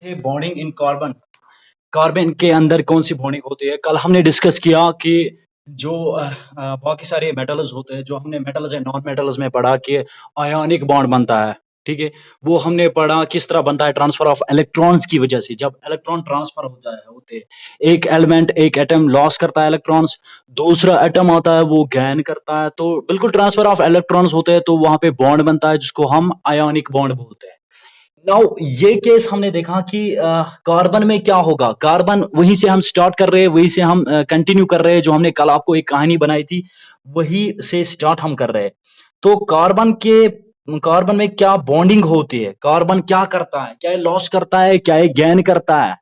थे bonding in carbon. Carbon के अंदर कौन सी बॉन्डिंग होती है? कल हमने डिस्कस किया कि जो बाकी सारे मेटल्स होते हैं, जो हमने मेटल्स एंड नॉन मेटल्स में पढ़ा कि आयोनिक बॉन्ड बनता है। ठीक है, वो हमने पढ़ा किस तरह बनता है, ट्रांसफर ऑफ इलेक्ट्रॉन्स की वजह से। जब इलेक्ट्रॉन ट्रांसफर हो जाए होते हैं, एक एलिमेंट एक एटम लॉस करता है इलेक्ट्रॉन्स, दूसरा एटम आता है वो गेन करता है, तो बिल्कुल ट्रांसफर ऑफ इलेक्ट्रॉन्स होते हैं, तो वहां पे बॉन्ड बनता है जिसको हम आयोनिक बॉन्ड बोलते हैं। नाउ ये केस हमने देखा कि कार्बन में क्या होगा। कार्बन, वहीं से हम स्टार्ट कर रहे हैं, वहीं से हम कंटिन्यू कर रहे हैं, जो हमने कल आपको एक कहानी बनाई थी वही से स्टार्ट हम कर रहे हैं। तो कार्बन में क्या बॉन्डिंग होती है, कार्बन क्या करता है, क्या ये लॉस करता है, क्या ये गेन करता है।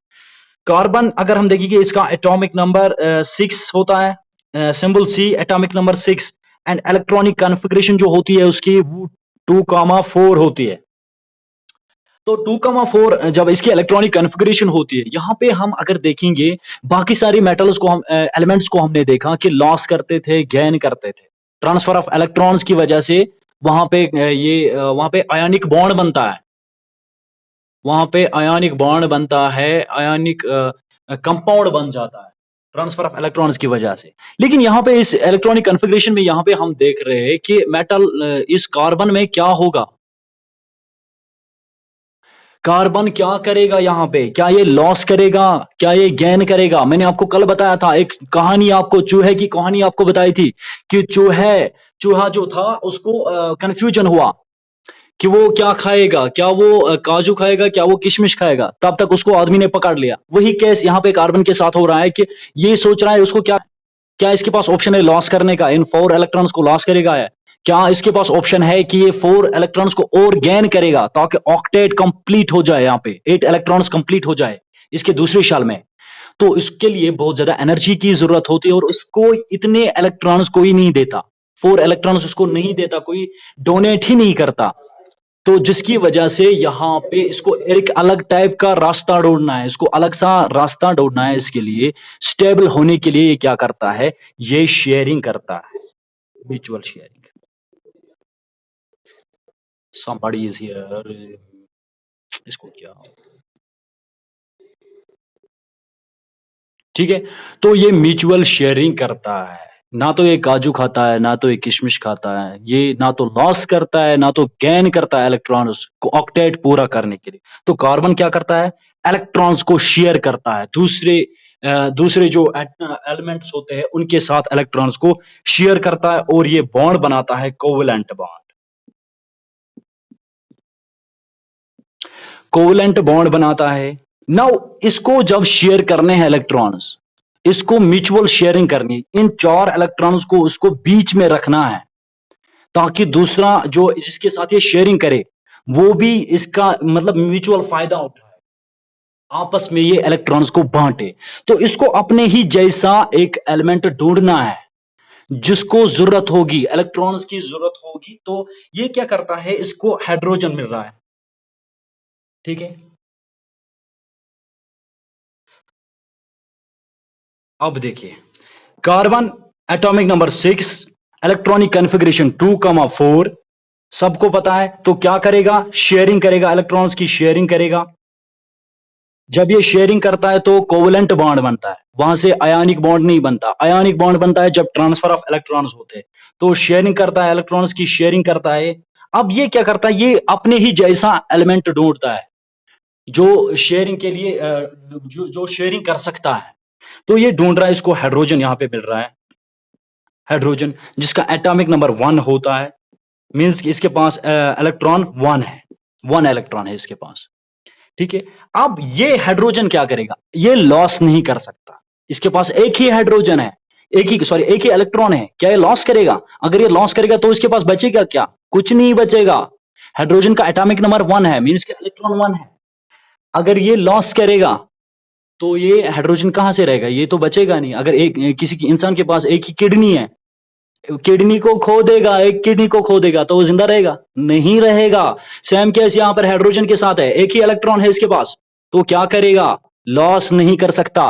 कार्बन अगर हम देखेंगे, इसका एटॉमिक नंबर 6 होता है, symbol C, atomic number 6, and electronic configuration जो होती है उसकी वो 2,4 होती है। तो 2,4 जब इसकी इलेक्ट्रॉनिक कॉन्फ़िगरेशन होती है, यहाँ पे हम अगर देखेंगे बाकी सारी मेटल्स को, हम एलिमेंट्स को हमने देखा कि लॉस करते थे, गेन करते थे, ट्रांसफर ऑफ इलेक्ट्रॉन्स की वजह से। वहां पे आयनिक बॉन्ड बनता है, वहां पे आयनिक बॉन्ड बनता है, आयनिक कंपाउंड बन जाता है ट्रांसफर ऑफ इलेक्ट्रॉन्स की वजह से। लेकिन यहाँ पे इस इलेक्ट्रॉनिक कॉन्फ़िगरेशन में यहाँ पे हम देख रहे हैं कि इस कार्बन में क्या होगा, कार्बन क्या करेगा यहाँ पे, क्या ये लॉस करेगा, क्या ये गेन करेगा। मैंने आपको कल बताया था, एक कहानी आपको, चूहे की कहानी आपको बताई थी कि चूहा जो था उसको कंफ्यूजन हुआ कि वो क्या खाएगा, क्या वो काजू खाएगा, क्या वो किशमिश खाएगा। तब तक उसको आदमी ने पकड़ लिया। वही केस यहाँ पे कार्बन के साथ हो रहा है कि ये सोच रहा है उसको क्या, क्या इसके पास ऑप्शन है लॉस करने का, इन 4 इलेक्ट्रॉन्स को लॉस करेगा है, क्या इसके पास ऑप्शन है कि ये 4 इलेक्ट्रॉन्स को और गेन करेगा ताकि ऑक्टेट कंप्लीट हो जाए, यहाँ पे 8 इलेक्ट्रॉन्स कंप्लीट हो जाए इसके दूसरे शल में। तो इसके लिए बहुत ज्यादा एनर्जी की जरूरत होती है और उसको इतने इलेक्ट्रॉन्स कोई नहीं देता, 4 इलेक्ट्रॉन्स उसको नहीं देता, कोई डोनेट ही नहीं करता। तो जिसकी वजह से यहाँ पे इसको एक अलग टाइप का रास्ता ढूंढना है, इसको अलग सा रास्ता ढूंढना है। इसके लिए स्टेबल होने के लिए ये क्या करता है, ये शेयरिंग करता है, mutual sharing. somebody is here, इसको क्या, ठीक है। तो ये म्यूचुअल शेयरिंग करता है, ना तो ये काजू खाता है, ना तो ये किशमिश खाता है, ये ना तो लॉस करता है, ना तो गेन करता है इलेक्ट्रॉन्स को ऑक्टेट पूरा करने के लिए। तो कार्बन क्या करता है, इलेक्ट्रॉन्स को शेयर करता है, दूसरे जो एलिमेंट्स होते हैं उनके साथ इलेक्ट्रॉन्स को शेयर करता है और ये बॉन्ड बनाता है, कोवेलेंट बॉन्ड। कोवेलेंट बॉन्ड बनाता है। नाउ इसको जब शेयर करने हैं इलेक्ट्रॉन्स, इसको म्यूचुअल शेयरिंग करनी, इन 4 इलेक्ट्रॉन्स को उसको बीच में रखना है ताकि दूसरा जो जिसके साथ ये शेयरिंग करे वो भी इसका मतलब म्यूचुअल फायदा उठाए, आपस में ये इलेक्ट्रॉन्स को बांटे। तो इसको अपने ही जैसा एक एलिमेंट ढूंढना है जिसको जरूरत होगी, इलेक्ट्रॉन्स की जरूरत होगी। तो ये क्या करता है, इसको हाइड्रोजन मिल रहा है, ठीक है। अब देखिए, carbon atomic number 6, electronic configuration 2,4, सबको पता है। तो क्या करेगा, शेयरिंग करेगा, इलेक्ट्रॉन्स की शेयरिंग करेगा। जब ये शेयरिंग करता है तो कोवेलेंट बॉन्ड बनता है, वहां से आयनिक बॉन्ड नहीं बनता। आयनिक बॉन्ड बनता है जब ट्रांसफर ऑफ इलेक्ट्रॉन्स होते हैं। तो शेयरिंग करता है, इलेक्ट्रॉन्स की शेयरिंग करता है। अब ये क्या करता है, ये अपने ही जैसा एलिमेंट ढूंढता है जो शेयरिंग के लिए जो शेयरिंग कर सकता है। तो ये ढूंढ रहा है, इसको हाइड्रोजन यहाँ पे मिल रहा है, हाइड्रोजन जिसका एटॉमिक नंबर 1 होता है, मींस कि इसके पास इलेक्ट्रॉन 1 है, 1 इलेक्ट्रॉन है इसके पास, ठीक है। अब ये हाइड्रोजन क्या करेगा, ये लॉस नहीं कर सकता, इसके पास एक ही हाइड्रोजन है, एक ही इलेक्ट्रॉन है। क्या ये लॉस करेगा? अगर ये लॉस करेगा तो इसके पास बचेगा क्या, कुछ नहीं बचेगा। हाइड्रोजन का एटॉमिक नंबर 1 है, मींस कि इलेक्ट्रॉन 1 है। अगर ये लॉस करेगा तो ये हाइड्रोजन कहां से रहेगा, ये तो बचेगा नहीं। अगर एक किसी की इंसान के पास एक ही किडनी है, किडनी को खो देगा, एक किडनी को खो देगा तो वो जिंदा रहेगा? नहीं रहेगा। सेम केस यहां पर हाइड्रोजन के साथ है, एक ही इलेक्ट्रॉन है इसके पास, तो क्या करेगा, लॉस नहीं कर सकता।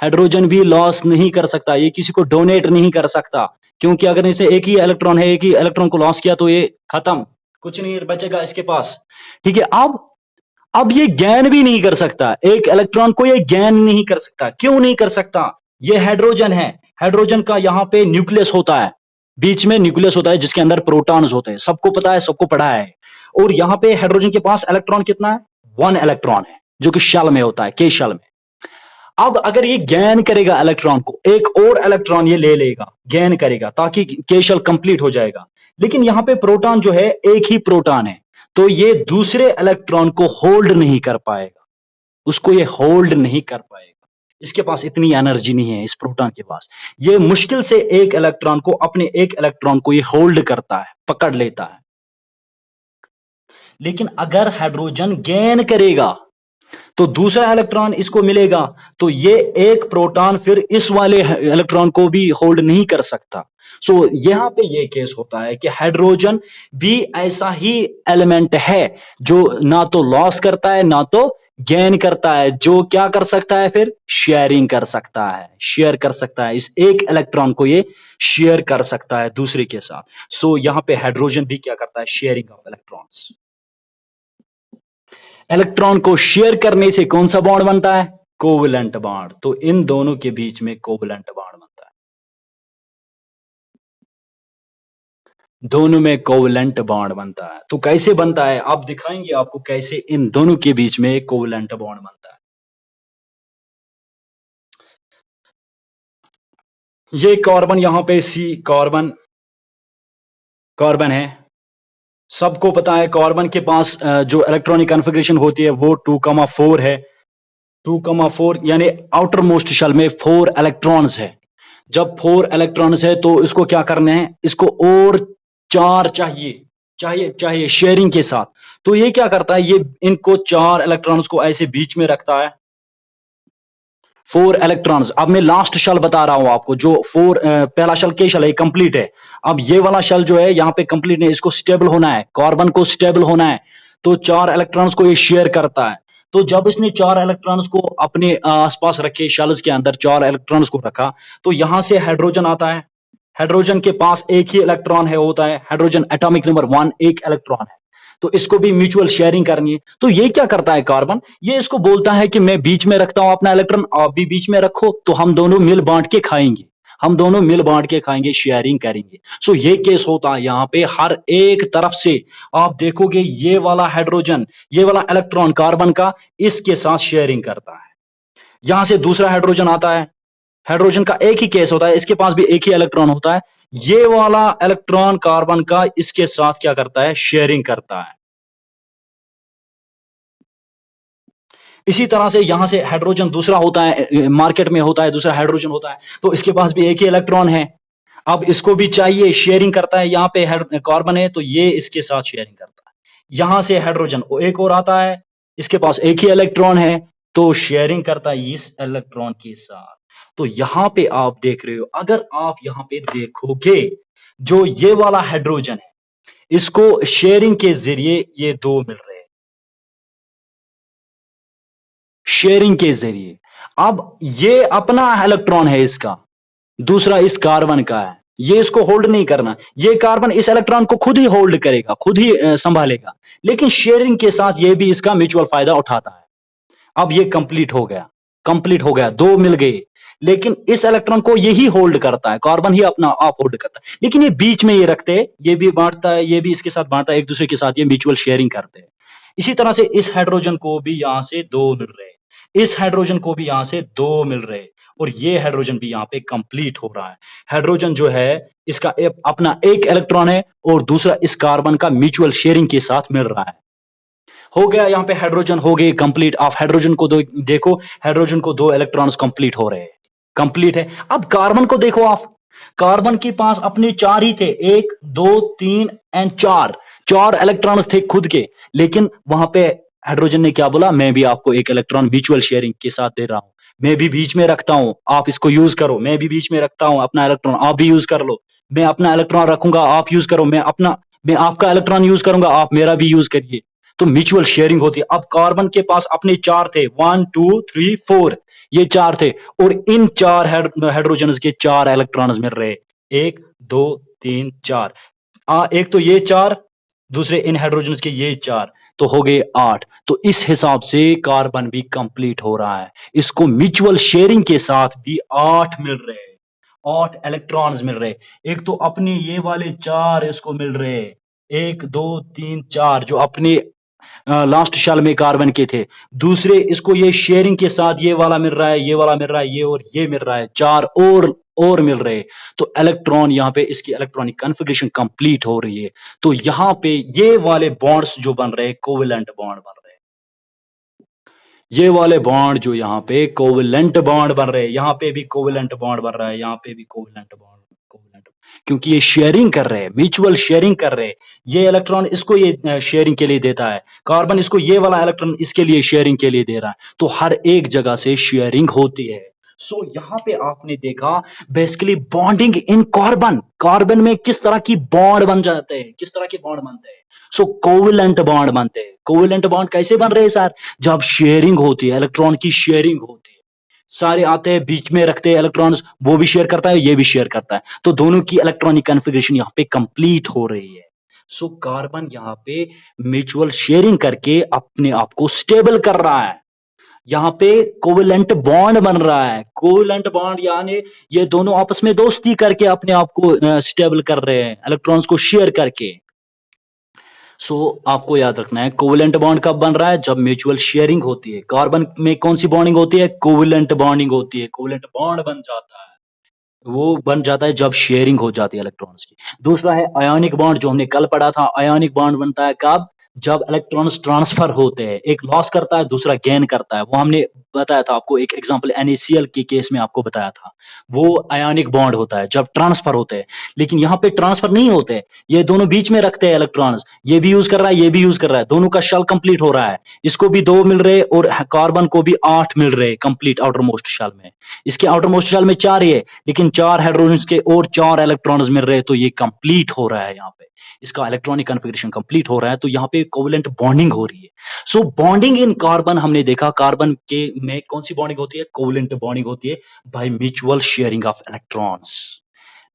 हाइड्रोजन भी लॉस नहीं कर सकता, ये किसी को डोनेट नहीं कर सकता, क्योंकि अगर इसे एक ही इलेक्ट्रॉन है, एक ही इलेक्ट्रॉन को लॉस किया तो ये खत्म, कुछ नहीं बचेगा इसके पास, ठीक है। अब अब ये गेन भी नहीं कर सकता, एक इलेक्ट्रॉन को ये गेन नहीं कर सकता। क्यों नहीं कर सकता? ये हाइड्रोजन है, हाइड्रोजन का यहाँ पे न्यूक्लियस होता है, बीच में न्यूक्लियस होता है जिसके अंदर प्रोटॉन्स होते हैं, सबको पता है, सबको पढ़ा है। और यहाँ पे हाइड्रोजन के पास इलेक्ट्रॉन कितना है? 1 इलेक्ट्रॉन है, जो कि शेल में होता है, के शेल में। अब अगर ये गेन करेगा इलेक्ट्रॉन को, एक और इलेक्ट्रॉन ये ले लेगा, गेन करेगा, ताकि के शेल कंप्लीट हो जाएगा। लेकिन यहाँ पे प्रोटॉन जो है एक ही प्रोटॉन है, तो ये दूसरे इलेक्ट्रॉन को होल्ड नहीं कर पाएगा, उसको ये होल्ड नहीं कर पाएगा। इसके पास इतनी एनर्जी नहीं है इस प्रोटॉन के पास। ये मुश्किल से एक इलेक्ट्रॉन को, अपने एक इलेक्ट्रॉन को ये होल्ड करता है, पकड़ लेता है। लेकिन अगर हाइड्रोजन गेन करेगा तो दूसरा इलेक्ट्रॉन इसको मिलेगा, तो ये एक प्रोटॉन फिर इस वाले इलेक्ट्रॉन को भी होल्ड नहीं कर सकता। सो यहां पे ये केस होता है कि हाइड्रोजन भी ऐसा ही एलिमेंट है जो ना तो लॉस करता है ना तो गेन करता है, जो क्या कर सकता है, फिर शेयरिंग कर सकता है, शेयर कर सकता है, इस एक इलेक्ट्रॉन को ये शेयर कर सकता है दूसरे के साथ। सो यहां पे हाइड्रोजन भी क्या करता है? Sharing of electrons. इलेक्ट्रॉन को शेयर करने से कौन सा बॉन्ड बनता है? Covalent bond. तो इन दोनों के बीच में कोवलेंट बॉन्ड बनता है, दोनों में कोवलेंट बॉन्ड बनता है। तो कैसे बनता है, आप दिखाएंगे आपको कैसे इन दोनों के बीच में कोवलेंट बॉन्ड बनता है। ये कार्बन, यहां पे सी कार्बन, कार्बन है, सबको पता है कार्बन के पास जो इलेक्ट्रॉनिक कॉन्फ़िगरेशन होती है वो 2,4 है। 2,4 यानी आउटर मोस्ट शेल में 4 इलेक्ट्रॉन्स है। जब 4 इलेक्ट्रॉन्स है तो इसको क्या करने हैं, इसको और 4 चाहिए, चाहिए शेयरिंग के साथ। तो ये क्या करता है, ये इनको 4 इलेक्ट्रॉन्स को ऐसे बीच में रखता है, 4 इलेक्ट्रॉन्स। अब मैं लास्ट शेल बता रहा हूं आपको, जो 4 पहला शेल के शेल है, कंप्लीट है। अब ये वाला शेल जो है यहाँ पे कंप्लीट है, इसको स्टेबल होना है, कार्बन को स्टेबल होना है, तो 4 इलेक्ट्रॉन्स को ये शेयर करता है। तो जब इसने 4 इलेक्ट्रॉन्स को अपने आसपास रखे, शेल्स के अंदर 4 इलेक्ट्रॉन्स को रखा, तो यहां से हाइड्रोजन आता है। हाइड्रोजन के पास एक ही इलेक्ट्रॉन है, होता है हाइड्रोजन एटॉमिक नंबर 1, एक इलेक्ट्रॉन है, तो इसको भी म्यूचुअल शेयरिंग करनी है। तो ये क्या करता है कार्बन, ये इसको बोलता है कि मैं बीच में रखता हूं अपना इलेक्ट्रॉन, आप भी बीच में रखो, तो हम दोनों मिल बांट के खाएंगे, हम दोनों मिल बांट के खाएंगे, शेयरिंग करेंगे। सो ये केस होता है यहाँ पे, हर एक तरफ से आप देखोगे ये वाला हाइड्रोजन, ये वाला इलेक्ट्रॉन कार्बन का इसके साथ शेयरिंग करता है। यहां से दूसरा हाइड्रोजन आता है, हाइड्रोजन का एक ही केस होता है, इसके पास भी एक ही इलेक्ट्रॉन होता है, ये वाला इलेक्ट्रॉन कार्बन का इसके साथ क्या करता है? शेयरिंग करता है। इसी तरह से यहां से हाइड्रोजन दूसरा होता है, मार्केट में होता है, दूसरा हाइड्रोजन होता है, तो इसके पास भी एक ही इलेक्ट्रॉन है, अब इसको भी चाहिए, शेयरिंग करता है। यहाँ पे कार्बन है तो ये इसके साथ शेयरिंग करता है। यहां से हाइड्रोजन एक और आता है, इसके पास एक ही इलेक्ट्रॉन है, तो शेयरिंग करता है इस इलेक्ट्रॉन के साथ। तो यहां पे आप देख रहे हो, अगर आप यहां पे देखोगे, जो ये वाला हाइड्रोजन है, इसको शेयरिंग के जरिए ये दो मिल रहे हैं, शेयरिंग के जरिए। अब ये अपना इलेक्ट्रॉन है इसका, दूसरा इस कार्बन का है, ये इसको होल्ड नहीं करना, ये कार्बन इस इलेक्ट्रॉन को खुद ही होल्ड करेगा, खुद ही संभालेगा, लेकिन शेयरिंग के साथ ये भी इसका म्यूचुअल फायदा उठाता है। अब ये कंप्लीट हो गया, कंप्लीट हो गया, दो मिल गए, लेकिन इस इलेक्ट्रॉन को यही होल्ड करता है, कार्बन ही अपना आप होल्ड करता है, लेकिन ये बीच में ये रखते हैं, ये भी बांटता है, ये भी इसके साथ बांटता है, एक दूसरे के साथ ये म्यूचुअल शेयरिंग करते हैं। इसी तरह से इस हाइड्रोजन को भी यहां से दो मिल रहे हैं, इस हाइड्रोजन को भी यहां से दो मिल रहे हैं, और ये हाइड्रोजन भी यहाँ पे कंप्लीट हो रहा है। हाइड्रोजन जो है इसका अपना एक इलेक्ट्रॉन है और दूसरा इस कार्बन का म्यूचुअल शेयरिंग के साथ मिल रहा है। हो गया यहाँ पे हाइड्रोजन हो गए कंप्लीट। आप हाइड्रोजन को देखो, हाइड्रोजन को दो इलेक्ट्रॉन्स कंप्लीट हो रहे हैं, कंप्लीट है। अब कार्बन को देखो आप, कार्बन के पास अपने 4 ही थे, 1 2 3 एंड 4, 4 इलेक्ट्रॉन्स थे खुद के, लेकिन वहां पे हाइड्रोजन ने क्या बोला, मैं भी आपको एक इलेक्ट्रॉन म्यूचुअल शेयरिंग के साथ दे रहा हूं, मैं भी बीच में रखता हूं, आप इसको यूज करो, मैं भी बीच में रखता हूं अपना इलेक्ट्रॉन, आप भी यूज कर लो, मैं अपना इलेक्ट्रॉन रखूंगा, आप यूज करो, मैं आपका इलेक्ट्रॉन यूज करूंगा, आप मेरा भी यूज करिए, तो म्यूचुअल शेयरिंग होती है। अब कार्बन के पास अपने 4 थे, 1 2 3 4, ये 4 थे, और इन 4 हाइड्रोजन के 4 इलेक्ट्रॉन्स मिल रहे, 1 2 3 4, एक तो ये 4, दूसरे इन हाइड्रोजन्स के ये 4, तो हो गए 8। तो इस हिसाब से कार्बन भी कंप्लीट हो रहा है। इसको म्यूचुअल शेयरिंग के साथ भी 8 मिल रहे हैं, 8 इलेक्ट्रॉन्स मिल रहे हैं। एक तो अपने ये वाले 4 इसको मिल रहे हैं, 1 2 3 4 जो अपने लास्ट शेल में कार्बन के थे। दूसरे इसको ये शेयरिंग के साथ ये वाला मिल रहा है, ये वाला मिल रहा है, ये और ये मिल रहा है, 4 और मिल रहे हैं। तो इलेक्ट्रॉन यहाँ पे इसकी इलेक्ट्रॉनिक कॉन्फ़िगरेशन कंप्लीट हो रही है। तो यहाँ पे ये वाले बॉन्ड्स जो बन रहे हैं कोवेलेंट बॉन्ड बन रहे हैं। ये वाले बॉन्ड जो यहाँ पे कोवेलेंट बॉन्ड बन रहे हैं, यहाँ पे भी कोवेलेंट बॉन्ड बन रहा है, यहाँ पे भी कोवेलेंट बॉन्ड, कोवेलेंट, क्योंकि ये शेयरिंग कर रहे हैं, म्यूचुअल शेयरिंग कर रहे हैं। ये इलेक्ट्रॉन इसको ये शेयरिंग के लिए देता है, कार्बन इसको ये वाला इलेक्ट्रॉन इसके लिए शेयरिंग के लिए दे रहा है। तो हर एक जगह से शेयरिंग होती है। सो यहाँ पे आपने देखा basically bonding in carbon, carbon में किस तरह की बॉन्ड बन जाते हैं, किस तरह के बॉन्ड बनते हैं। सो कोवेलेंट बॉन्ड बनते हैं। कोवेलेंट बॉन्ड कैसे बन रहे हैं सर? जब शेयरिंग होती है, इलेक्ट्रॉन की शेयरिंग होती है, सारे आते हैं बीच में रखते हैं इलेक्ट्रॉन्स, वो भी शेयर करता है, ये भी शेयर करता है, तो दोनों की इलेक्ट्रॉनिक कॉन्फ़िगरेशन यहाँ पे कंप्लीट हो रही है। सो कार्बन यहाँ पे म्यूचुअल शेयरिंग करके अपने आप को स्टेबल कर रहा है। यहाँ पे कोवेलेंट बॉन्ड बन रहा है। कोवेलेंट बॉन्ड यानी ये दोनों आपस में दोस्ती करके अपने आप को स्टेबल कर रहे हैं, इलेक्ट्रॉन्स को शेयर करके। सो आपको याद रखना है कोवेलेंट बॉन्ड कब बन रहा है? जब म्यूचुअल शेयरिंग होती है। कार्बन में कौन सी बॉन्डिंग होती है? कोवेलेंट बॉन्डिंग होती है। कोवेलेंट बॉन्ड बन जाता है, वो बन जाता है जब शेयरिंग हो जाती है इलेक्ट्रॉन्स की। दूसरा है आयोनिक बॉन्ड, जो हमने कल पढ़ा था। आयोनिक बॉन्ड बनता है कब? जब इलेक्ट्रॉन्स ट्रांसफर होते हैं, एक लॉस करता है, दूसरा गेन करता है। वो हमने बताया था आपको, एक एग्जांपल NaCl के केस में आपको बताया था। वो आयोनिक बॉन्ड होता है जब ट्रांसफर होते हैं। लेकिन यहाँ पे ट्रांसफर नहीं होते, ये दोनों बीच में रखते हैं इलेक्ट्रॉन्स। ये भी यूज कर रहा है, ये भी यूज कर रहा है, दोनों का शेल कंप्लीट हो रहा है। इसको भी 2 मिल रहे और कार्बन को भी 8 मिल रहे कंप्लीट आउटर मोस्ट शेल में। इसके आउटर मोस्ट शेल में 4 ही है, लेकिन 4 हाइड्रोजन के और 4 इलेक्ट्रॉन्स मिल रहे हैं, तो ये कंप्लीट हो रहा है। यहाँ पे इसका इलेक्ट्रॉनिक कॉन्फ़िगरेशन कंप्लीट हो रहा है, तो यहाँ पे कोवेलेंट बॉन्डिंग हो रही है। सो बॉन्डिंग इन कार्बन हमने देखा, कार्बन के में कौन सी बॉन्डिंग होती है? कोवेलेंट बॉन्डिंग होती है by mutual sharing of electrons.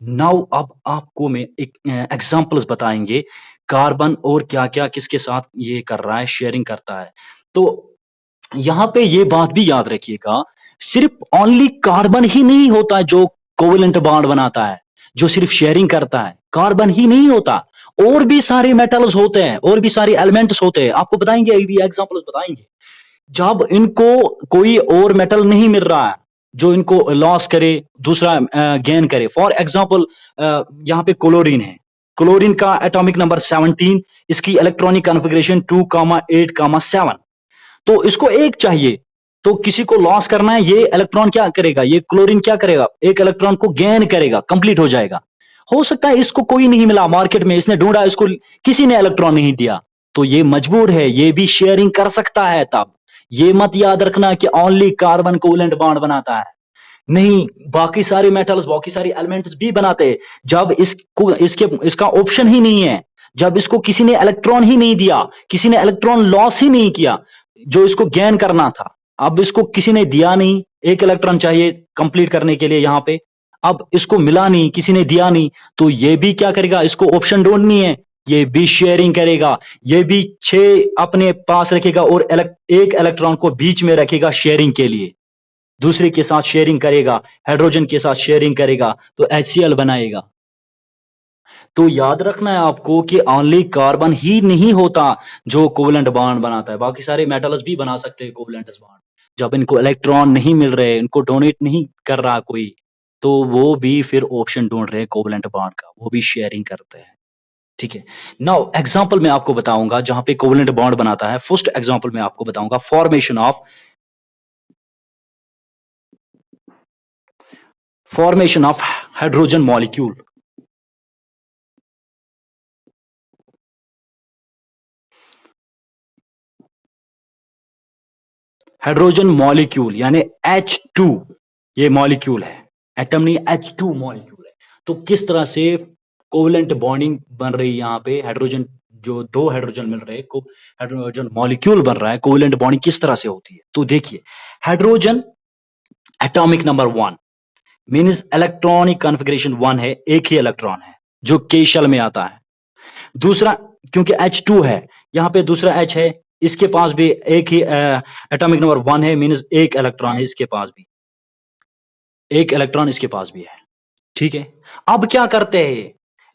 Now अब आपको मैं एक एग्जांपल्स बताएंगे, कार्बन और क्या क्या किसके साथ ये कर रहा है, शेयरिंग करता है। तो यहाँ पे ये बात भी याद रखिएगा, सिर्फ ओनली कार्बन ही नहीं होता है जो कोवेलेंट बॉन्ड बनाता है, जो सिर्फ शेयरिंग करता है। कार्बन ही नहीं होता, और भी सारे मेटल्स होते हैं, और भी सारे एलिमेंट्स होते हैं। आपको बताएंगे, अभी एग्जांपल्स बताएंगे। जब इनको कोई और मेटल नहीं मिल रहा है जो इनको लॉस करे, दूसरा गेन करे। फॉर एग्जांपल यहाँ पे क्लोरीन है, क्लोरीन का एटॉमिक नंबर 17, इसकी इलेक्ट्रॉनिक कॉन्फ़िगरेशन 2,8,7। तो इसको एक चाहिए, तो किसी को लॉस करना है, ये इलेक्ट्रॉन क्या करेगा, ये क्लोरीन क्या करेगा, एक इलेक्ट्रॉन को गेन करेगा, कंप्लीट हो जाएगा। हो सकता है इसको कोई नहीं मिला मार्केट में, इसने ढूंढा, इसको किसी ने इलेक्ट्रॉन नहीं दिया, तो ये मजबूर है, ये भी शेयरिंग कर सकता है। तब ये मत याद रखना कि ओनली कार्बन कोवेलेंट बॉन्ड बनाता है, नहीं, बाकी सारे मेटल्स, बाकी सारे एलिमेंट्स भी बनाते हैं। जब इसका ऑप्शन ही नहीं है, जब इसको किसी ने इलेक्ट्रॉन ही नहीं दिया, किसी ने इलेक्ट्रॉन लॉस ही नहीं किया जो इसको गेन करना था, अब इसको किसी ने दिया नहीं, एक इलेक्ट्रॉन चाहिए कंप्लीट करने के लिए यहाँ पे, अब इसको मिला नहीं, किसी ने दिया नहीं, तो ये भी क्या करेगा, इसको ऑप्शन ढूंढनी है, ये भी शेयरिंग करेगा। ये भी 6 अपने पास रखेगा और एक इलेक्ट्रॉन को बीच में रखेगा शेयरिंग के लिए, दूसरे के साथ शेयरिंग करेगा, हाइड्रोजन के साथ शेयरिंग करेगा, तो HCl बनाएगा। तो याद रखना है आपको कि ओनली कार्बन ही नहीं होता जो कोवेलेंट बॉन्ड बनाता है, बाकी सारे मेटल्स भी बना सकते हैं कोवेलेंट बॉन्ड। जब इनको इलेक्ट्रॉन नहीं मिल रहे, इनको डोनेट नहीं कर रहा कोई, तो वो भी फिर ऑप्शन ढूंढ रहे हैं कोवेलेंट बॉन्ड का, वो भी शेयरिंग करते हैं। ठीक है, नाउ एग्जांपल मैं आपको बताऊंगा जहां पे कोवेलेंट बॉन्ड बनाता है। फर्स्ट एग्जांपल मैं आपको बताऊंगा formation of hydrogen molecule. Hydrogen molecule यानी H2, ये मॉलिक्यूल है, एटम नहीं, H2 मॉलिक्यूल है। तो किस तरह से कोवेलेंट बॉन्डिंग बन रही है यहाँ पे, हाइड्रोजन जो 2 हाइड्रोजन मिल रहे हैं, हाइड्रोजन मॉलिक्यूल बन रहा है, कोवेलेंट बॉन्डिंग किस तरह से होती है। तो देखिए, hydrogen atomic number 1 means electronic configuration 1 है, एक ही इलेक्ट्रॉन है जो K शेल में आता है। दूसरा क्योंकि H2 है, यहाँ पे दूसरा H है, इसके पास भी एक ही एटॉमिक नंबर 1 है, मींस एक इलेक्ट्रॉन है इसके पास भी, एक इलेक्ट्रॉन इसके पास भी है। ठीक है, अब क्या करते हैं,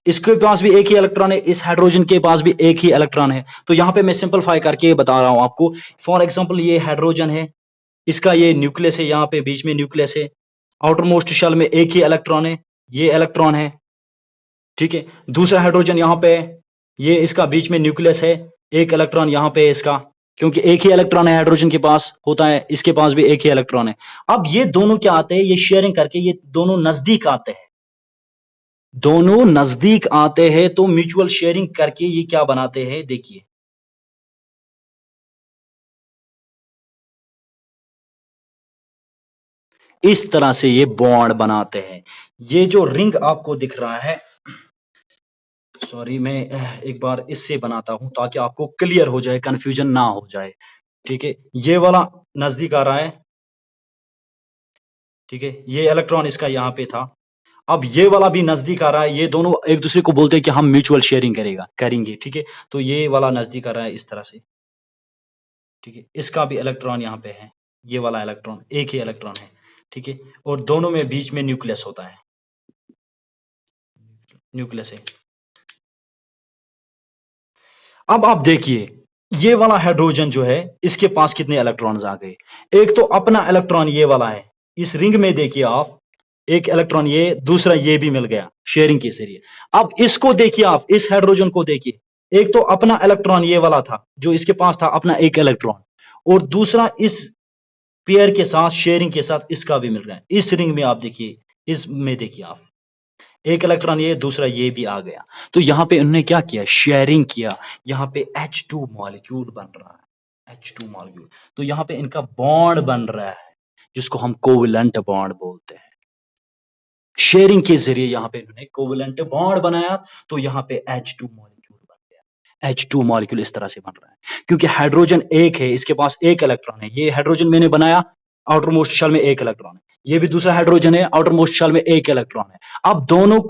इसके पास भी एक ही इलेक्ट्रॉन है, इस हाइड्रोजन के पास भी एक ही इलेक्ट्रॉन है। तो यहां पे मैं सिंपलीफाई करके बता रहा हूं आपको। फॉर एग्जांपल ये हाइड्रोजन है, इसका ये न्यूक्लियस है, यहाँ पे बीच में न्यूक्लियस है, आउटर मोस्ट शेल में एक ही इलेक्ट्रॉन है, ये इलेक्ट्रॉन है। ठीक है, दूसरा हाइड्रोजन यहाँ पे है, ये इसका बीच में न्यूक्लियस है, एक इलेक्ट्रॉन यहाँ पे है इसका, क्योंकि एक ही इलेक्ट्रॉन है हाइड्रोजन के पास होता है, इसके पास भी एक ही इलेक्ट्रॉन है। अब ये दोनों क्या आते हैं, ये शेयरिंग करके ये दोनों नजदीक आते हैं, दोनों नजदीक आते हैं, तो म्यूचुअल शेयरिंग करके ये क्या बनाते हैं, देखिए इस तरह से ये बॉन्ड बनाते हैं। ये जो रिंग आपको दिख रहा है, सॉरी मैं एक बार इससे बनाता हूं ताकि आपको क्लियर हो जाए, कंफ्यूजन ना हो जाए। ठीक है, ये वाला नजदीक आ रहा है, ठीक है, ये इलेक्ट्रॉन इसका यहाँ पे था, अब ये वाला भी नजदीक आ रहा है, ये दोनों एक दूसरे को बोलते हैं कि हम म्यूचुअल शेयरिंग करेंगे। ठीक है, तो ये वाला नजदीक आ रहा है इस तरह से। ठीक है, इसका भी इलेक्ट्रॉन यहाँ पे है, ये वाला इलेक्ट्रॉन एक ही इलेक्ट्रॉन है। ठीक है, और दोनों में बीच में न्यूक्लियस होता है, न्यूक्लियस है। अब आप देखिए, ये वाला हाइड्रोजन जो है, इसके पास कितने इलेक्ट्रॉन्स आ गए, एक तो अपना इलेक्ट्रॉन ये वाला है, इस रिंग में देखिए आप, एक इलेक्ट्रॉन ये, दूसरा ये भी मिल गया शेयरिंग के जरिए। अब इसको देखिए आप, इस हाइड्रोजन को देखिए, एक तो अपना इलेक्ट्रॉन ये वाला था जो इसके पास था, अपना एक इलेक्ट्रॉन, और दूसरा इस पेयर के साथ शेयरिंग के साथ इसका भी मिल रहा है। इस रिंग में आप देखिए, इसमें देखिए आप, एक इलेक्ट्रॉन ये, दूसरा ये भी आ गया। तो यहां पे उन्होंने क्या किया, शेयरिंग किया, यहां पे H2 मॉलिक्यूल बन रहा है, H2 मॉलिक्यूल। तो यहां पे इनका बॉन्ड बन रहा है, जिसको हम कोवलेंट बॉन्ड बोलते हैं। शेयरिंग के जरिए यहां पे इन्होंने कोवलेंट बॉन्ड बनाया, तो यहां पे H2 मॉलिक्यूल बन गया। H2 मॉलिक्यूल इस तरह से बन रहा है, क्योंकि हाइड्रोजन एक है, इसके पास एक इलेक्ट्रॉन है, ये हाइड्रोजन मैंने बनाया, आउटर मोस्ट शेल में एक इलेक्ट्रॉन है, ये भी दूसरा हाइड्रोजन है, आउटर मोस्ट शेल में एक इलेक्ट्रॉन है। अब दोनों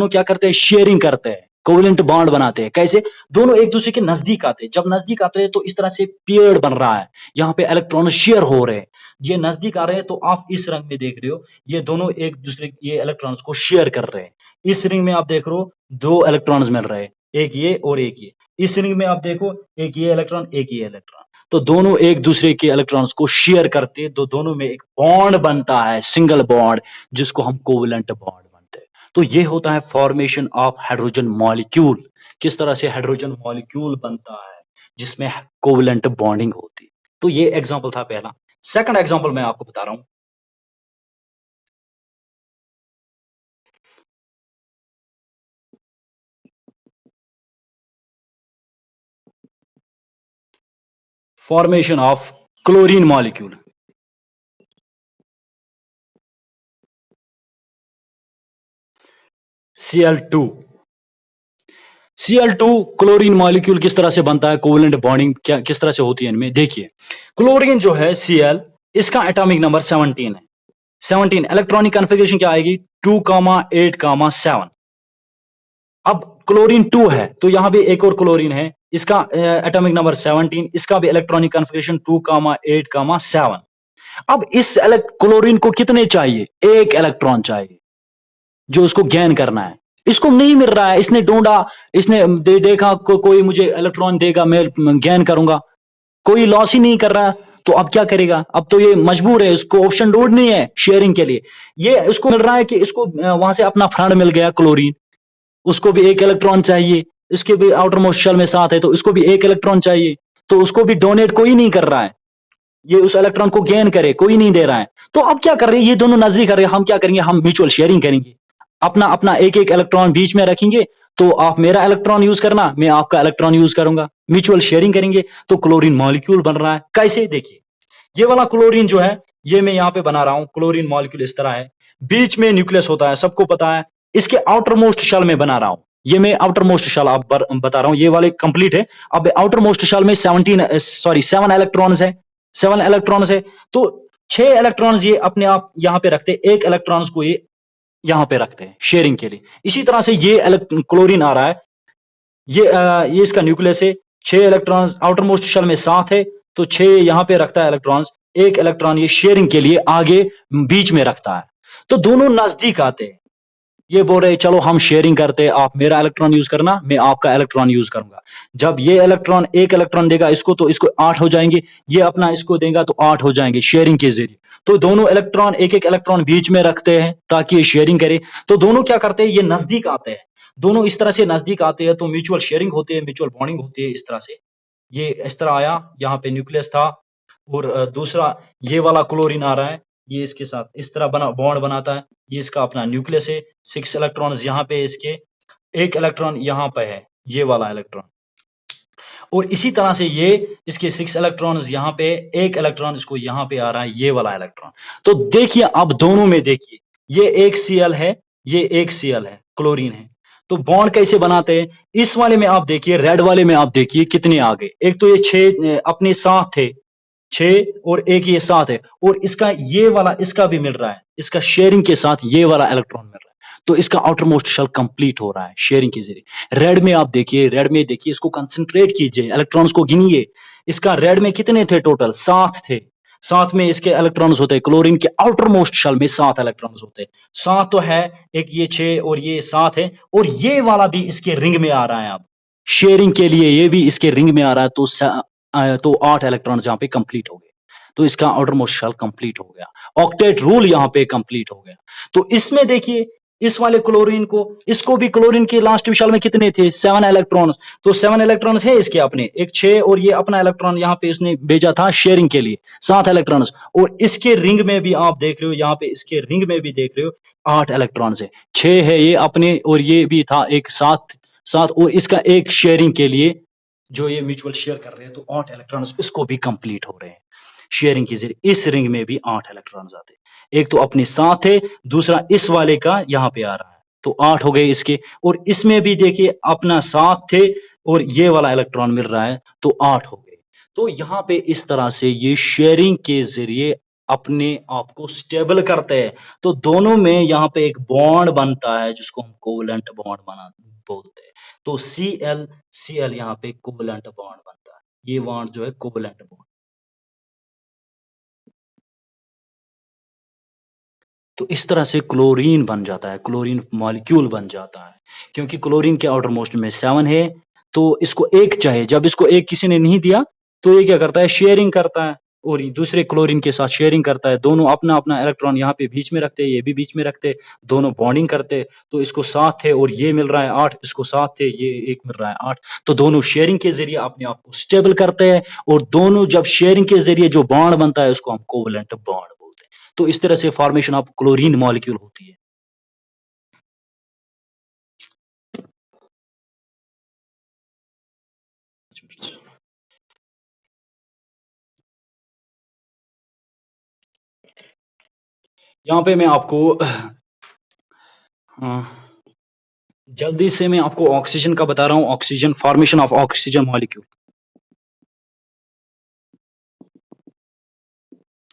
क्या करते हैं, शेयरिंग करते हैं, कोवलेंट बॉन्ड बनाते हैं। कैसे, दोनों एक दूसरे के नजदीक आते हैं, जब नजदीक आते हैं तो इस तरह से पेयर बन रहा है, यहाँ पे इलेक्ट्रॉन शेयर हो रहे हैं, ये नजदीक आ रहे हैं, तो आप इस रंग में देख रहे हो, ये दोनों एक दूसरे ये इलेक्ट्रॉन्स को शेयर कर रहे हैं। इस रिंग में आप देख रहे हो, दो इलेक्ट्रॉन्स मिल रहे हैं, एक ये और एक ये। इस रिंग में आप देखो, एक ये इलेक्ट्रॉन, एक ये इलेक्ट्रॉन, तो दोनों एक दूसरे के इलेक्ट्रॉन्स को शेयर करते हैं, तो दोनों में एक बॉन्ड बनता है, सिंगल बॉन्ड, जिसको हम कोवलेंट बॉन्ड बनते हैं। तो ये होता है फॉर्मेशन ऑफ हाइड्रोजन मॉलिक्यूल। किस तरह से हाइड्रोजन मॉलिक्यूल बनता है, जिसमें कोवलेंट बॉन्डिंग होती है। तो ये एग्जांपल था पहला। सेकंड एग्जांपल मैं आपको बता रहा हूं, formation of chlorine molecule. Cl2, Cl2 chlorine molecule किस तरह से बनता है, कोवलेंट बॉन्डिंग क्या किस तरह से होती है इनमें, देखिए क्लोरीन जो है Cl, इसका एटॉमिक नंबर 17 है, 17, इलेक्ट्रॉनिक कॉन्फ़िगरेशन क्या आएगी, 2,8,7। अब क्लोरीन 2 है, तो यहां भी एक और क्लोरीन है, इसका एटॉमिक नंबर 17, इसका भी इलेक्ट्रॉनिक कॉन्फ़िगरेशन 2,8,7। अब इस क्लोरीन को कितने चाहिए, एक इलेक्ट्रॉन चाहिए, जो उसको गेन करना है, इसको नहीं मिल रहा है, इसने ढूंढा, इसने देखा कोई मुझे इलेक्ट्रॉन देगा, मैं गेन करूंगा, कोई लॉस ही नहीं कर रहा, तो अब क्या करेगा, अब तो ये मजबूर है, इसको ऑप्शन ढूंढनी है शेयरिंग के लिए। ये इसको मिल रहा है कि इसको वहां से अपना फ्रेंड मिल गया क्लोरीन, उसको भी एक इलेक्ट्रॉन चाहिए, इसके भी आउटर मोस्ट शेल में साथ है, तो इसको भी एक इलेक्ट्रॉन चाहिए, तो उसको भी डोनेट कोई नहीं कर रहा है, ये उस इलेक्ट्रॉन को गेन करे, कोई नहीं दे रहा है। तो अब क्या कर रहे हैं, ये दोनों नजदीक कर रहे हैं, हम क्या करेंगे, हम म्यूचुअल शेयरिंग करेंगे, अपना अपना एक एक इलेक्ट्रॉन बीच में रखेंगे, तो आप मेरा इलेक्ट्रॉन यूज करना, मैं आपका इलेक्ट्रॉन यूज करूंगा, म्यूचुअल शेयरिंग करेंगे, तो क्लोरीन मॉलिक्यूल बन रहा है। कैसे, देखिए ये वाला क्लोरीन जो है, ये मैं यहां पे बना रहा हूं, क्लोरीन मॉलिक्यूल इस तरह है, बीच में न्यूक्लियस होता है, सबको पता है, इसके आउटर मोस्ट शेल में बना रहा हूं, ये मैं आउटर मोस्ट शेल आप बता रहा हूं, ये वाले कंप्लीट है। अब आउटर मोस्ट शेल में 7 इलेक्ट्रॉन्स है, 7 इलेक्ट्रॉन्स है, तो 6 इलेक्ट्रॉन्स ये अपने आप यहां पे रखते, एक इलेक्ट्रॉन्स को ये यहां पे रखते हैं शेयरिंग के लिए। इसी तरह से ये क्लोरीन आ रहा है, ये इसका न्यूक्लियस है, 6 इलेक्ट्रॉन्स आउटर मोस्ट शेल में 7 है, तो 6 यहां पे रखता है इलेक्ट्रॉन्स, एक इलेक्ट्रॉन ये शेयरिंग के लिए आगे बीच में रखता है। तो दोनों नजदीक आते हैं, ये बोल रहे चलो हम शेयरिंग करते हैं, आप मेरा इलेक्ट्रॉन यूज करना, मैं आपका इलेक्ट्रॉन यूज करूंगा। जब ये इलेक्ट्रॉन एक इलेक्ट्रॉन देगा इसको तो इसको 8 हो जाएंगे, ये अपना इसको देगा तो 8 हो जाएंगे शेयरिंग के जरिए। तो दोनों इलेक्ट्रॉन एक एक इलेक्ट्रॉन बीच में रखते हैं ताकि ये शेयरिंग करे। तो दोनों क्या करते हैं, ये नजदीक आते हैं, दोनों इस तरह से नजदीक आते हैं तो म्यूचुअल शेयरिंग होती है, म्यूचुअल बॉन्डिंग होती है। इस तरह से ये इस तरह आया, यहाँ पे न्यूक्लियस था और दूसरा ये वाला क्लोरीन आ रहा है, ये इसके साथ इस तरह बना बॉन्ड बनाता है, ये इसका अपना न्यूक्लियस है, 6 इलेक्ट्रॉन्स यहाँ पे इसके, एक इलेक्ट्रॉन यहाँ पे है, ये वाला इलेक्ट्रॉन, और इसी तरह से ये इसके 6 इलेक्ट्रॉन्स यहाँ पे, एक इलेक्ट्रॉन इसको यहाँ पे आ रहा है, ये वाला इलेक्ट्रॉन। तो देखिए अब दोनों में देखिए, ये एक Cl है, ये एक Cl है, क्लोरीन है। तो बॉन्ड कैसे बनाते हैं, इस वाले में आप देखिए, रेड वाले में आप देखिए कितने आ गए, एक तो ये 6 अपने साथ थे, 6 और एक ये 7 है, और इसका ये वाला इसका भी मिल रहा है, इसका शेयरिंग के साथ ये वाला इलेक्ट्रॉन मिल रहा है। तो इसका आउटर मोस्ट शेल कंप्लीट हो रहा है शेयरिंग के जरिए। रेड में आप देखिए, रेड में देखिए, इसको कंसंट्रेट कीजिए, इलेक्ट्रॉन्स को गिनिए, इसका रेड में कितने थे टोटल, 7 थे, 7 में इसके इलेक्ट्रॉन्स होते हैं, क्लोरीन के आउटर मोस्ट शेल में 7 इलेक्ट्रॉन्स होते हैं, 7 तो है, एक ये 6 और ये 7 है, और ये वाला भी इसके रिंग में आ रहा है। अब शेयरिंग के लिए ये भी इसके रिंग में आ रहा है, तो 8 इलेक्ट्रॉन्स यहाँ पे कंप्लीट हो गए, तो इसका आउटर मोस्ट शेल कंप्लीट हो गया, ऑक्टेट रूल यहाँ पे कंप्लीट हो गया। तो इसमें देखिए, इस वाले क्लोरीन को, इसको भी क्लोरीन के लास्ट शेल में कितने थे, 7 इलेक्ट्रॉन्स, तो 7 इलेक्ट्रॉन्स है इसके अपने, एक 6 और ये अपना इलेक्ट्रॉन यहाँ पे इसने भेजा था शेयरिंग के लिए, 7 इलेक्ट्रॉन्स, और इसके रिंग में भी आप देख रहे हो, यहाँ पे इसके रिंग में भी देख रहे हो 8 इलेक्ट्रॉन्स है, 6 है ये अपने, और ये भी था एक 7 7, और इसका एक शेयरिंग के लिए जो ये म्यूचुअल शेयर कर रहे हैं, तो 8 इलेक्ट्रॉन्स इसको भी कंप्लीट हो रहे हैं शेयरिंग के जरिए। इस रिंग में भी 8 इलेक्ट्रॉन्स आते हैं, एक तो अपने साथ है, दूसरा इस वाले का यहाँ पे आ रहा है, तो 8 हो गए इसके, और इसमें भी देखिए अपना साथ थे और ये वाला इलेक्ट्रॉन मिल रहा है, तो 8 हो गए। तो यहाँ पे इस तरह से ये शेयरिंग के जरिए अपने आप को स्टेबल करते हैं। तो दोनों में यहाँ पे एक बॉन्ड बनता है जिसको हम कोवलेंट बॉन्ड बना बोलते हैं। तो Cl यहाँ पे कोवलेंट बॉन्ड बनता है, ये बॉन्ड जो है कोवलेंट बॉन्ड। तो इस तरह से क्लोरीन बन जाता है, क्लोरीन मॉलिक्यूल बन जाता है, क्योंकि क्लोरीन के आउटर मोस्ट में 7 है, तो इसको एक चाहिए, जब इसको एक किसी ने नहीं दिया तो ये क्या करता है, शेयरिंग करता है, और ये दूसरे क्लोरीन के साथ शेयरिंग करता है, दोनों अपना अपना इलेक्ट्रॉन यहाँ पे बीच में रखते हैं, ये भी बीच में रखते हैं, दोनों बॉन्डिंग करते हैं, तो इसको 7 है और ये मिल रहा है 8, इसको 7 है, ये एक मिल रहा है 8, तो दोनों शेयरिंग के जरिए अपने आप को स्टेबल करते हैं, और दोनों जब शेयरिंग के जरिए जो बॉन्ड बनता है उसको हम कोवलेंट बॉन्ड बोलते हैं। तो इस तरह से फॉर्मेशन ऑफ क्लोरीन मॉलिक्यूल होती है। यहाँ पे मैं आपको जल्दी से मैं आपको ऑक्सीजन का बता रहा हूँ, oxygen, formation of oxygen molecule,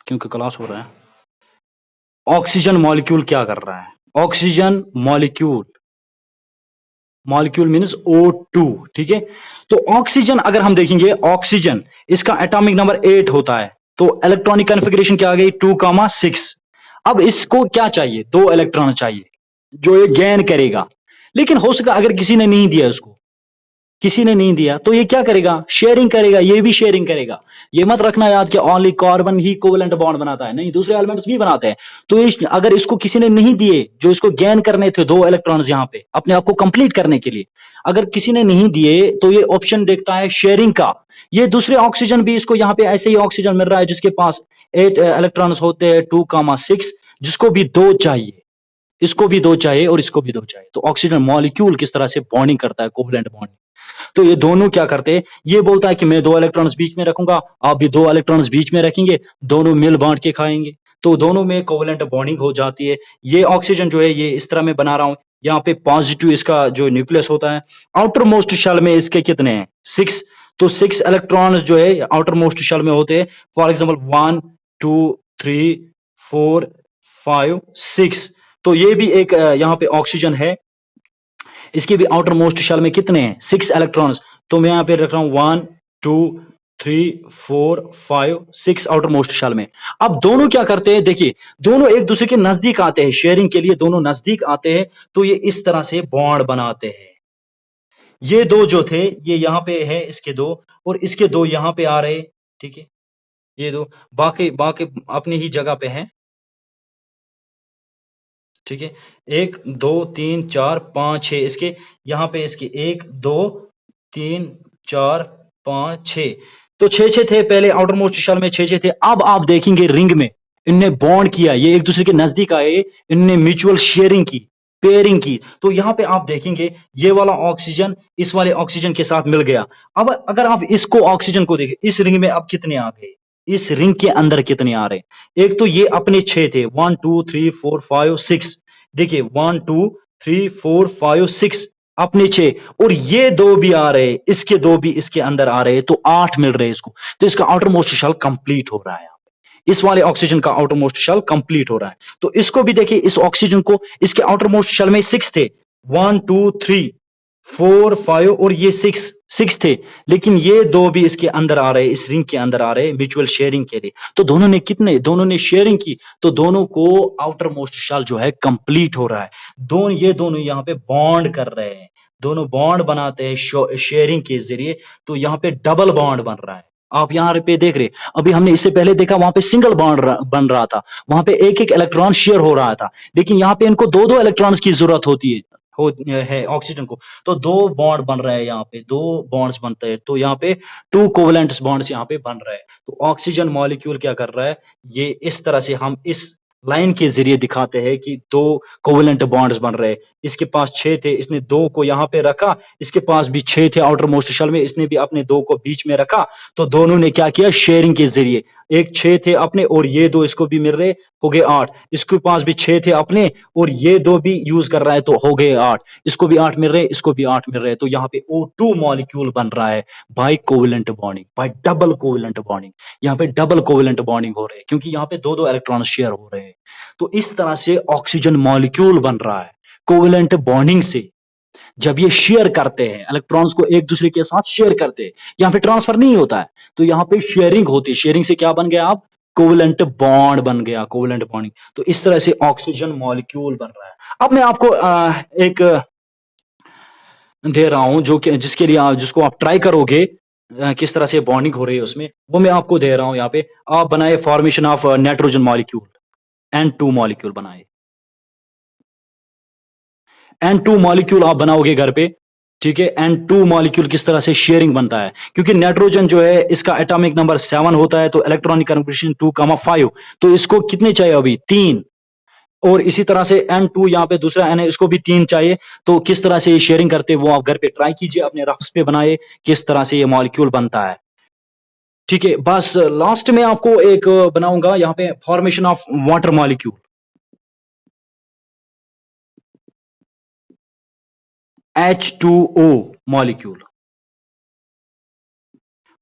क्योंकि क्लास हो रहा है। ऑक्सीजन मॉलिक्यूल क्या कर रहा है, oxygen molecule, molecule means O2, ठीक है। तो ऑक्सीजन अगर हम देखेंगे, ऑक्सीजन इसका एटॉमिक नंबर 8 होता है, तो इलेक्ट्रॉनिक कॉन्फ़िगरेशन क्या आ गई, 2,6। अब इसको क्या चाहिए, 2 इलेक्ट्रॉन चाहिए जो ये गेन करेगा, लेकिन हो सका अगर किसी ने नहीं दिया उसको, किसी ने नहीं दिया तो ये क्या करेगा, शेयरिंग करेगा, ये भी शेयरिंग करेगा। ये मत रखना याद कि ओनली कार्बन ही कोवेलेंट बॉन्ड बनाता है, नहीं, दूसरे एलिमेंट्स भी बनाते हैं। तो अगर इसको किसी ने नहीं दिए, जो इसको गेन करने थे 2 इलेक्ट्रॉन्स यहाँ पे अपने आप को कंप्लीट करने के लिए, अगर किसी ने नहीं दिए तो ये ऑप्शन देखता है शेयरिंग का। ये दूसरे ऑक्सीजन भी इसको यहाँ पे ऐसे ही ऑक्सीजन मिल रहा है जिसके पास 8 इलेक्ट्रॉन्स होते हैं, 2,6, जिसको भी 2 चाहिए, इसको भी 2 चाहिए और इसको भी 2 चाहिए। तो ऑक्सीजन मॉलिक्यूल किस तरह से बॉन्डिंग करता है, कोवेलेंट बॉन्डिंग। तो ये दोनों क्या करते हैं, ये बोलता है कि मैं 2 इलेक्ट्रॉन्स बीच में रखूंगा, आप भी 2 इलेक्ट्रॉन्स बीच में रखेंगे, दोनों मिल बांट के खाएंगे, तो दोनों में कोवेलेंट बॉन्डिंग हो जाती है। ये ऑक्सीजन जो है ये इस तरह में बना रहा हूं, यहाँ पे पॉजिटिव इसका जो न्यूक्लियस होता है, आउटर मोस्ट शेल में इसके कितने हैं, 6, तो 6 इलेक्ट्रॉन्स जो है आउटर मोस्ट शेल में होते हैं। फॉर एग्जाम्पल 1 2 3 4 5 6, तो ये भी एक यहाँ पे ऑक्सीजन है, इसके भी आउटर मोस्ट शेल में कितने हैं? 6 इलेक्ट्रॉन्स। तो मैं यहां पे रख रहा हूं 1 2 3 4 5 6 आउटर मोस्ट शेल में। अब दोनों क्या करते हैं, देखिए दोनों एक दूसरे के नजदीक आते हैं, शेयरिंग के लिए दोनों नजदीक आते हैं, तो ये इस तरह से बॉन्ड बनाते हैं। ये दो जो थे ये यहां पे है इसके दो, और इसके दो यहां पे आ रहे, ठीक है, ये दो बाकी बाकी अपनी ही जगह पे हैं, ठीक है। 1 2 3 4 5 6 इसके यहां पे इसके 1 2 3 4 5 6, तो 6 थे पहले आउटर मोस्ट शेल में, 6 थे। अब आप देखेंगे रिंग में इनने बॉन्ड किया, ये एक दूसरे के नजदीक आए, इनने म्यूचुअल शेयरिंग की, पेयरिंग की, तो यहां पे आप देखेंगे ये वाला ऑक्सीजन इस वाले ऑक्सीजन के साथ मिल गया। अब अगर आप इसको ऑक्सीजन को देखें, इस रिंग में अब कितने आ गए, इस रिंग के अंदर कितने आ रहे, एक तो ये अपने 6 थे, 1 2 3 4 5 6, देखिए 1 2 3 4 5 6 अपने 6, और ये दो भी आ रहे, इसके दो भी इसके अंदर आ रहे, तो 8 मिल रहे इसको, तो इसका आउटर मोस्ट शेल कंप्लीट हो रहा है। इस वाले ऑक्सीजन का आउटर मोस्ट शेल कंप्लीट हो रहा है। तो इसको भी देखिए, इस ऑक्सीजन को इसके आउटर मोस्ट शेल में 6 थे, 1 2 3 4 5 और ये 6 थे, लेकिन ये दो भी इसके अंदर आ रहे, इस रिंग के अंदर आ रहे म्यूचुअल शेयरिंग के लिए, तो दोनों ने कितने, दोनों ने शेयरिंग की, तो दोनों को आउटर मोस्ट शेल जो है कंप्लीट हो रहा है। ये दोनों यहाँ पे बॉन्ड कर रहे हैं, दोनों बॉन्ड बनाते हैं शेयरिंग के जरिए, तो यहाँ पे डबल बॉन्ड बन रहा है। आप यहाँ पे देख रहे, अभी हमने इससे पहले देखा वहां पे सिंगल बॉन्ड बन रहा था, वहां पे एक एक इलेक्ट्रॉन शेयर हो रहा था, लेकिन यहाँ पे इनको दो दो इलेक्ट्रॉन्स की जरूरत होती है, ऑक्सीजन को, तो दो बॉन्ड बन रहे हैं, यहाँ पे दो बॉन्ड्स बनते हैं, तो यहाँ पे टू कोवेलेंट बॉन्ड्स यहाँ पे बन रहे हैं। तो ऑक्सीजन मॉलिक्यूल क्या कर रहा है, ये इस तरह से हम इस लाइन के जरिए दिखाते हैं कि दो कोवेलेंट बॉन्ड्स बन रहे हैं। इसके पास 6 थे, इसने दो को यहाँ पे रखा, इसके पास भी 6 थे आउटर मोस्ट शेल में, इसने भी अपने दो को बीच में रखा, तो दोनों ने क्या किया, शेयरिंग के जरिए, एक 6 थे अपने और ये दो इसको भी मिल रहे, हो गए 8, इसके पास भी 6 थे अपने और ये दो भी यूज कर रहा है, तो हो गए 8, इसको भी 8 मिल रहे, इसको भी 8 मिल रहे, तो यहाँ पे O2 मॉलिक्यूल बन रहा है by covalent bonding, by double covalent bonding. यहाँ पे डबल कोवेलेंट बॉन्डिंग हो रही है क्योंकि यहाँ पे दो दो इलेक्ट्रॉन शेयर हो रहे हैं, तो इस तरह से ऑक्सीजन मॉलिक्यूल बन रहा है कोवेलेंट बॉन्डिंग से। जब ये शेयर करते हैं, इलेक्ट्रॉन्स को एक दूसरे के साथ शेयर करते हैं, यहाँ पे ट्रांसफर नहीं होता है, तो यहाँ पे शेयरिंग होती है, शेयरिंग से क्या बन गया, आप कोवेलेंट बॉन्ड बन गया, कोवेलेंट बॉन्डिंग। तो इस तरह से ऑक्सीजन मॉलिक्यूल बन रहा है। अब मैं आपको एक दे रहा हूं जो कि जिसके लिए जिसको आप ट्राई करोगे, किस तरह से बॉन्डिंग हो रही है उसमें, वो मैं आपको दे रहा हूं। यहाँ पे आप बनाए formation of nitrogen molecule, N2 molecule बनाए, N2 मॉलिक्यूल आप बनाओगे घर पे, ठीक है। N2 मॉलिक्यूल किस तरह से शेयरिंग बनता है, क्योंकि नाइट्रोजन जो है इसका एटॉमिक नंबर 7 होता है, तो इलेक्ट्रॉनिक कन्फिग्रेशन 2,5, तो इसको कितने चाहिए अभी 3, और इसी तरह से N2 यहाँ पे दूसरा N है, इसको भी 3 चाहिए। तो किस तरह से ये शेयरिंग करते हैं वो आप घर पे ट्राई कीजिए, अपने रफ्स पे बनाए किस तरह से ये मॉलिक्यूल बनता है, ठीक है। बस लास्ट में आपको एक बनाऊंगा यहाँ पे formation of water molecule, H2O molecule,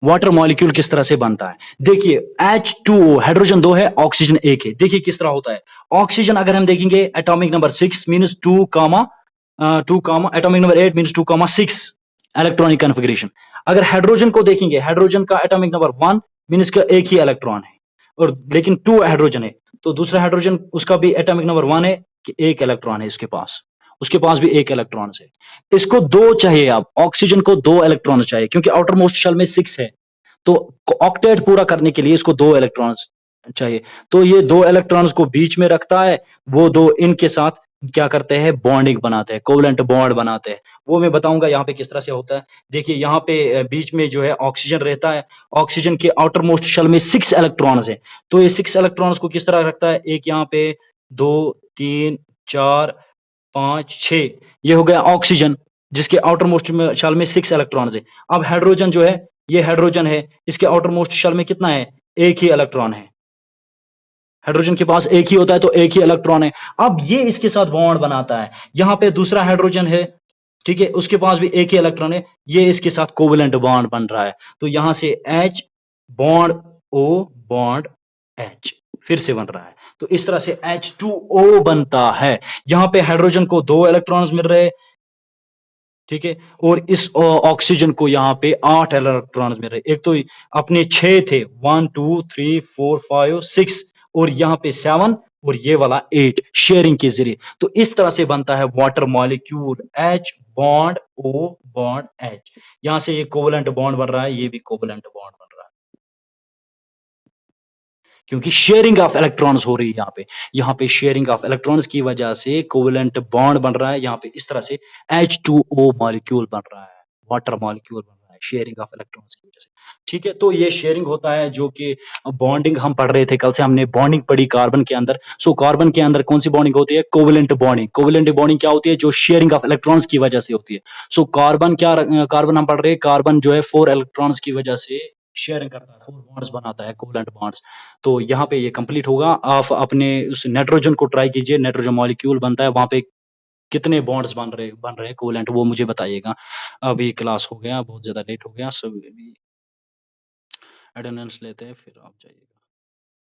water molecule किस तरह से बनता है, देखिए H2O हाइड्रोजन 2 है, ऑक्सीजन 1 है, देखिए किस तरह होता है। ऑक्सीजन अगर हम देखेंगे atomic number 6 means 2 comma 2 comma, atomic number 8 means 2,6 electronic configuration. अगर हाइड्रोजन को देखेंगे, हाइड्रोजन का एटॉमिक नंबर 1 मींस का एक ही इलेक्ट्रॉन है, और लेकिन 2 हाइड्रोजन है, तो दूसरा हाइड्रोजन उसका भी एटॉमिक नंबर 1 है कि एक इलेक्ट्रॉन है इसके पास, उसके पास भी एक इलेक्ट्रॉन है। इसको दो चाहिए, अब ऑक्सीजन को दो इलेक्ट्रॉन चाहिए क्योंकि आउटर मोस्ट शेल में 6 है, तो ऑक्टेट पूरा करने के लिए इसको दो इलेक्ट्रॉन्स चाहिए, तो ये दो इलेक्ट्रॉन्स को बीच में रखता है, वो दो इनके साथ क्या करते हैं, बॉन्डिंग बनाते हैं, कोवेलेंट बॉन्ड बनाते हैं, वो मैं बताऊंगा यहाँ पे किस तरह से होता है। देखिए यहाँ पे बीच में जो है ऑक्सीजन रहता है, ऑक्सीजन के आउटर मोस्ट शेल में 6 इलेक्ट्रॉन्स है, तो ये 6 इलेक्ट्रॉन्स को किस तरह रखता है, एक यहाँ पे 2 3 4 5 6, ये हो गया ऑक्सीजन जिसके आउटर मोस्ट शेल में 6 इलेक्ट्रॉन्स है। अब हाइड्रोजन जो है, ये हाइड्रोजन है, इसके आउटर मोस्ट शेल में कितना है, एक ही इलेक्ट्रॉन है, हाइड्रोजन के पास एक ही होता है तो एक ही इलेक्ट्रॉन है। अब ये इसके साथ बॉन्ड बनाता है, यहाँ पे दूसरा हाइड्रोजन है, ठीक है, उसके पास भी एक ही इलेक्ट्रॉन है, ये इसके साथ कोवेलेंट बॉन्ड बन रहा है, तो यहां से H bond O bond H फिर से बन रहा है, तो इस तरह से H2O बनता है। यहां पे हाइड्रोजन को दो इलेक्ट्रॉन्स मिल रहे हैं, ठीक है। और इस ऑक्सीजन को यहाँ पे 8 इलेक्ट्रॉन्स मिल रहे, एक तो अपने 6 थे, 1 2 3 4 5 6, और यहाँ पे 7, और ये वाला 8 शेयरिंग के जरिए। तो इस तरह से बनता है water molecule, H bond O bond H। यहाँ से ये कोवलेंट बॉन्ड बन रहा है, ये भी कोवलेंट बॉन्ड बन रहा है, क्योंकि शेयरिंग ऑफ इलेक्ट्रॉन्स हो रही है यहाँ पे शेयरिंग ऑफ इलेक्ट्रॉन्स की वजह से कोवलेंट बॉन्ड बन रहा है यहाँ पे, इस तरह से H2O मॉलिक्यूल बन रहा है, वाटर मॉलिक्यूल बन रहा है शेयरिंग ऑफ इलेक्ट्रॉन्स की वजह से। ठीक है, तो ये शेयरिंग होता है, जो कि बॉन्डिंग हम पढ़ रहे थे कल से, हमने बॉन्डिंग पढ़ी कार्बन के अंदर। सो कार्बन के अंदर कौन सी बॉन्डिंग होती है? Covalent bonding. कोवलेंट बॉन्डिंग क्या होती है? जो शेयरिंग ऑफ इलेक्ट्रॉन्स की वजह से होती है। सो कार्बन क्या, कार्बन हम पढ़ रहे हैं, कार्बन जो है 4 इलेक्ट्रॉन्स की वजह से शेयरिंग करता है, 4 बॉन्ड्स बनाता है, कोवलेंट बॉन्ड्स। तो यहाँ पे ये कंप्लीट होगा। आप अपने उस नाइट्रोजन को ट्राई कीजिए, नाइट्रोजन मॉलिक्यूल बनता है, वहां पे कितने बॉन्ड्स बन रहे हैं कोवलेंट, वो मुझे बताइएगा। अभी क्लास हो गया, बहुत ज्यादा लेट हो गया, सो अभी अटेंडेंस लेते हैं, फिर आप जाइएगा।